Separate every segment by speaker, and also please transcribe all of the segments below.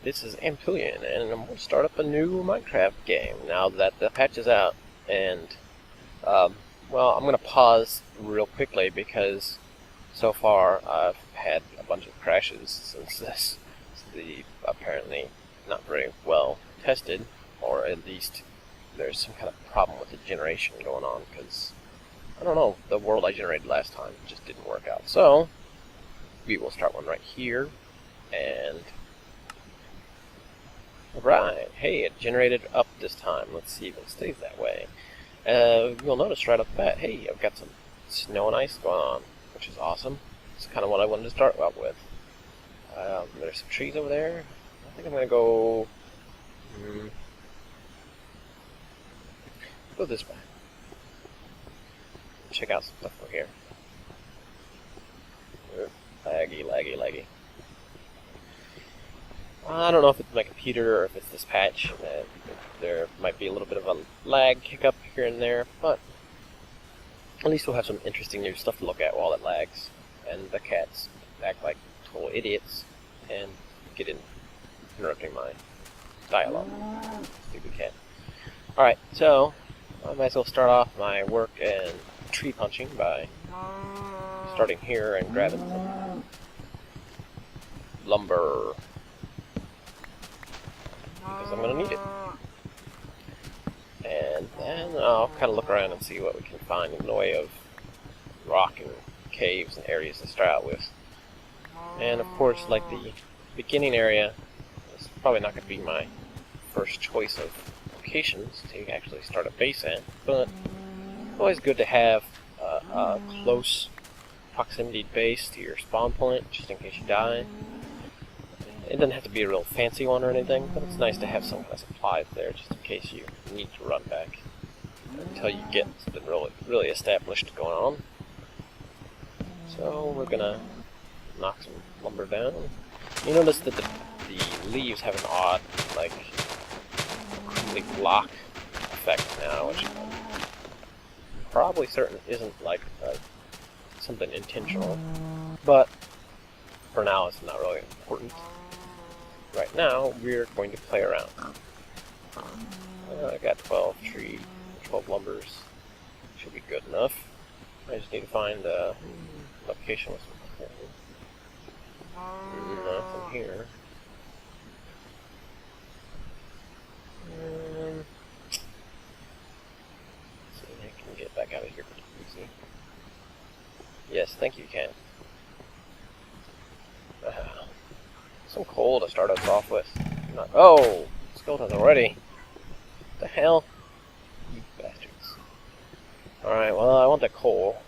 Speaker 1: This is Amphibian, and I'm going to start up a new Minecraft game now that the patch is out. And, well, I'm going to pause real quickly because so far I've had a bunch of crashes since this. The apparently not very well tested, or at least there's some kind of problem with the generation going on, because, I don't know, the world I generated last time just didn't work out. So, we will start one right here, and right, hey, it generated up this time. Let's see if it stays that way. You'll notice right off the bat, hey, I've got some snow and ice going on, which is awesome. It's kind of what I wanted to start out with. There's some trees over there. I think I'm going to go this way. Check out some stuff over here. Laggy. I don't know if it's my computer or if it's this patch. There might be a little bit of a lag hiccup here and there, but at least we'll have some interesting new stuff to look at while it lags. And the cats act like total idiots and get in interrupting my dialogue. Stupid cat. Alright, so I might as well start off my work in tree punching by starting here and grabbing some lumber, because I'm going to need it. And then I'll kind of look around and see what we can find in the way of rock and caves and areas to start out with. And of course, like the beginning area, it's probably not going to be my first choice of locations to actually start a base at, but it's always good to have a close proximity base to your spawn point, just in case you die. It doesn't have to be a real fancy one or anything, but it's nice to have some kind of supplies there, just in case you need to run back until you get something really established going on. So we're gonna knock some lumber down. You notice that the leaves have an odd, like, crinkly block effect now, which I'm probably certain isn't like something intentional, but for now it's not really important. Right now we're going to play around. I got 12 lumbers. Should be good enough. I just need to find a location with some nothing here. Let's see if I can get back out of here pretty easy. Yes, thank you, Ken. Some coal to start us off with. Oh! Skeletons already. What the hell? You bastards. Alright, well, I want that coal.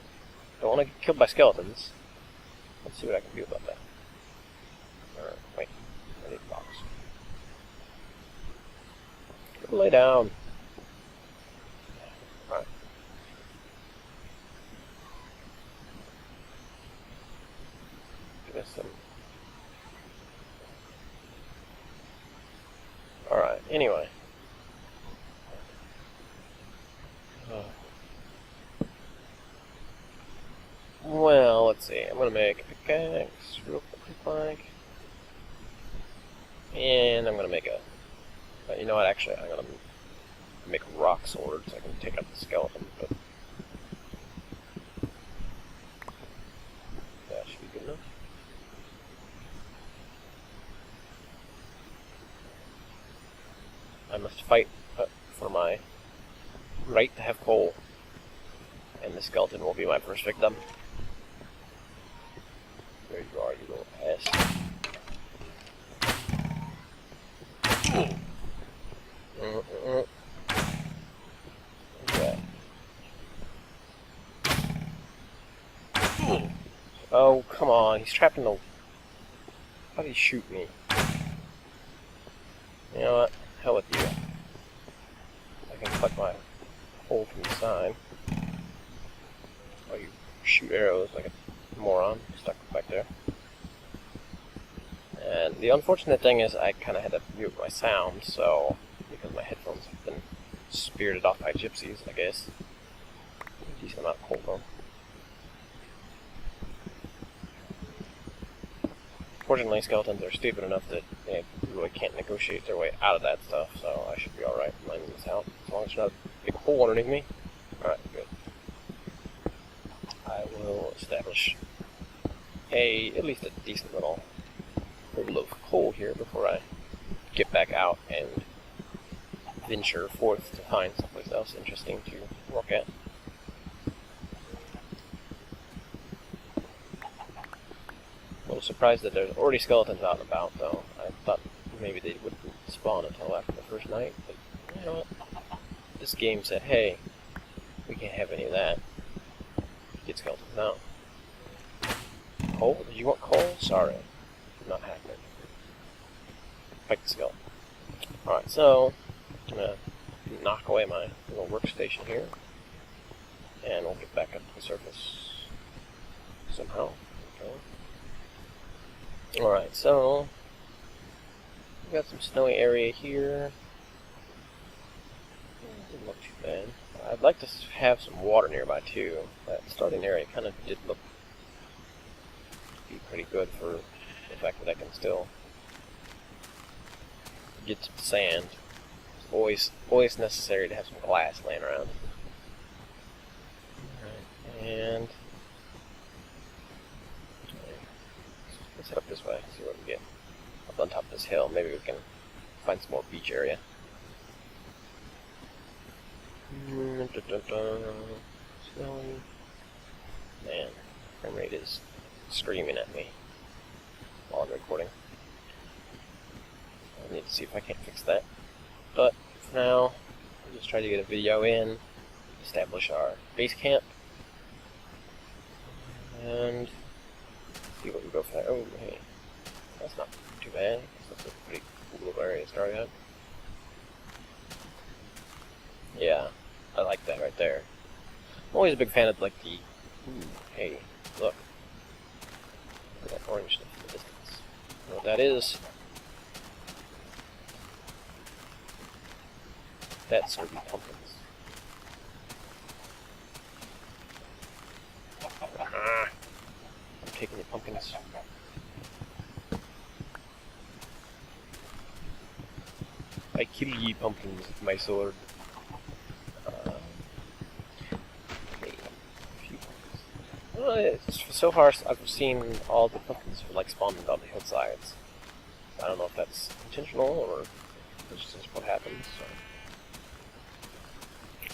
Speaker 1: Don't want to get killed by skeletons. Let's see what I can do about that. Wait. I need a box. Go lay down. Alright. Give us some. Alright, anyway. Well, let's see. I'm going to make a pickaxe real quick. And I'm going to make a... you know what, actually, I'm going to make a rock sword so I can take out the skeleton, but... that should be good enough. I must fight for my right to have coal, and the skeleton will be my first victim. There you are, you little ass. Okay. Oh, come on, he's trapped in the... How did he shoot me? You know what? Hell with you. I can collect my hole from the side. Oh, you shoot arrows like a moron, stuck back there. And the unfortunate thing is I kind of had to mute my sound, so, because my headphones have been spirited off by gypsies, I guess. A decent amount of coal though. Fortunately, skeletons are stupid enough that they really can't negotiate their way out of that stuff, so I should be alright mining this out. As long as there's not a big hole underneath me. Alright, good. I will establish at least a decent little pool of coal here before I get back out and venture forth to find someplace else interesting to look at. A little surprised that there's already skeletons out and about, though. I thought maybe they wouldn't spawn until after the first night, but you know what? This game said, hey, we can't have any of that. Get skeletons now. Coal? Did you want coal? Sorry. Not happening. Fight the skeleton. Alright, so I'm gonna knock away my little workstation here, and we'll get back up to the surface somehow. Okay. Alright, so we've got some snowy area here. Didn't look too bad. I'd like to have some water nearby too. That starting area kind of did look to be pretty good for the fact that I can still get some sand. It's always necessary to have some glass laying around. Alright, and let's head up this way, see what we get. Up on top of this hill, maybe we can find some more beach area. Snowy. Man, frame rate is screaming at me while I'm recording. I need to see if I can't fix that. But for now, I'll just try to get a video in, establish our base camp, and see what we go for there. Oh, hey, that's not too bad. That's a pretty cool little area to start out. Yeah, I like that right there. I'm always a big fan of like the, hey, look at that orange stuff in the distance. You know what that is? That's gonna be pumpkins. I'm taking the pumpkins. I kill ye pumpkins with my sword. So far, I've seen all the pumpkins like spawning on the hillsides. I don't know if that's intentional or it's just what happens. Or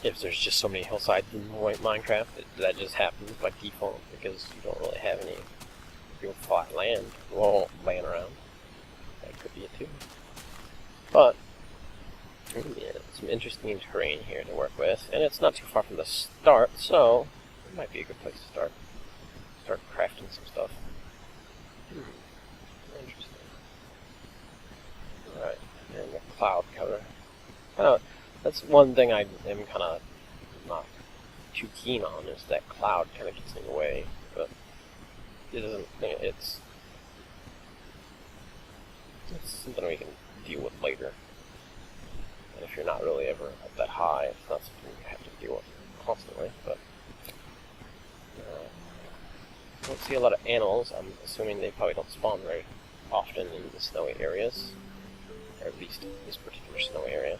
Speaker 1: if there's just so many hillsides in Minecraft, that just happens by default because you don't really have any real flat land laying around. That could be it too. But yeah, some interesting terrain here to work with, and it's not too far from the start, so it might be a good place to start. Start crafting some stuff. Interesting. Alright, and the cloud cover. That's one thing I am kind of not too keen on, is that cloud kind of gets in the way, but it doesn't, it's something we can deal with later. And if you're not really ever up that high, it's not something you have to deal with constantly, but I don't see a lot of animals. I'm assuming they probably don't spawn very often in the snowy areas, or at least this particular snowy area.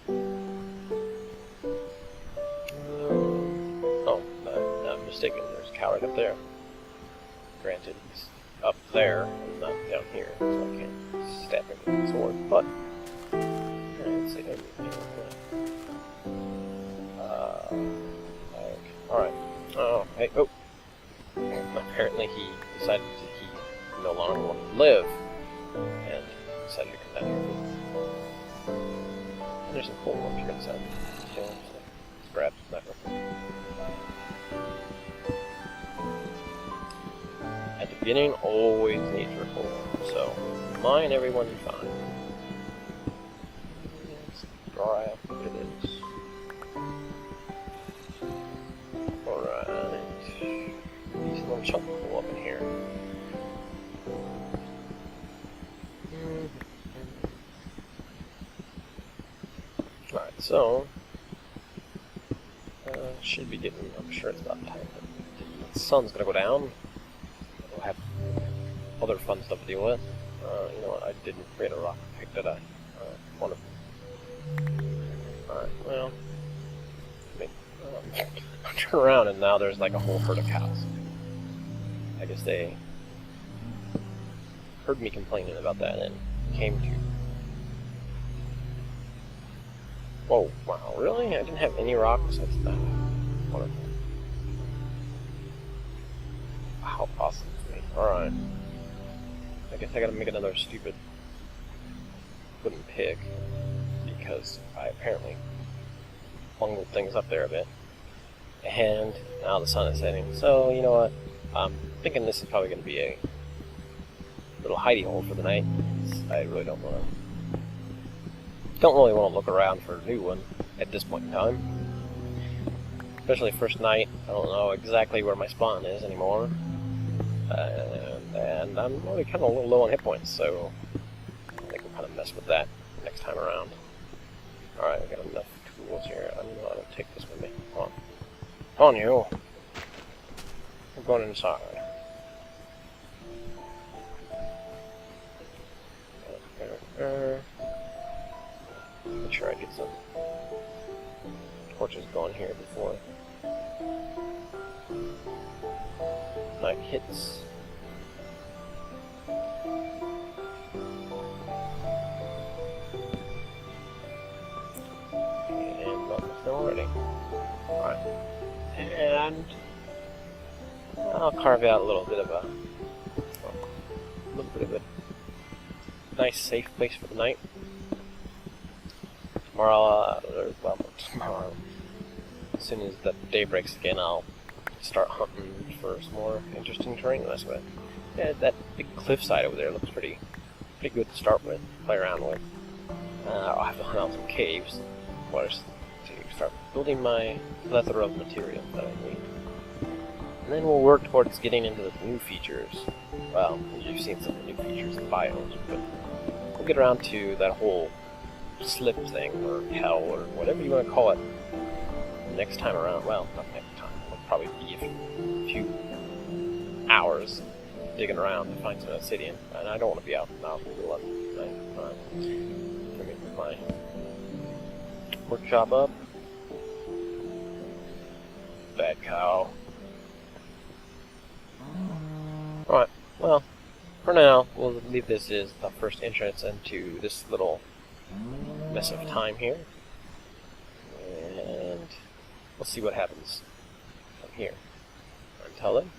Speaker 1: I'm mistaken. There's a cow right up there. Granted, he's up there and not down here, so I can't stab him with the sword. But let's see. Alright. Oh, hey, oh. Apparently he decided that he no longer wanted to live, and decided to come down here. And there's some coal up here inside. So let's grab that real quick. At the beginning, always need for coal, so mine everyone you find. Let's dry up what it is. Little chunk of coal up in here. Alright, so should be getting, I'm sure it's about time. The sun's gonna go down. We'll have other fun stuff to deal with. You know what? I didn't create a rock pick, did I? Wonderful. Alright, well. I turn around and now there's like a whole herd of cows. I guess they heard me complaining about that and came to. Whoa, wow, really? I didn't have any rocks? That's not wonderful. How awesome to me. Alright. I guess I gotta make another stupid wooden pick because I apparently bungled things up there a bit. And now the sun is setting. So, you know what? I'm thinking this is probably going to be a little hidey hole for the night. I really don't really want to look around for a new one at this point in time. Especially first night. I don't know exactly where my spawn is anymore. And I'm already kind of a little low on hit points, so I think we'll kind of mess with that next time around. Alright, we got enough tools here. I don't know how to take this with me. Come on. Come on, you! We're going inside. Make sure I get some torches going here before night hits. And almost done already. Alright. And I'll carve out a little bit of a nice safe place for the night. Tomorrow, tomorrow, as soon as the day breaks again, I'll start hunting for some more interesting terrain to mess with. Yeah, that big cliffside over there looks pretty good to start with, play around with. I'll have to hunt out some caves, of course, to start building my plethora of material that I need. And then we'll work towards getting into the new features. Well, you've seen some of the new features and biomes, but we'll get around to that whole slip thing, or hell, or whatever you want to call it, next time around. Well, not next time. It'll probably be a few hours digging around to find some obsidian, and I don't want to be out now in the middle of the night. Let me put my workshop up. Bad cow. Alright, well, for now, we'll leave this as the first entrance into this little mess of time here. And we'll see what happens from here. Until then,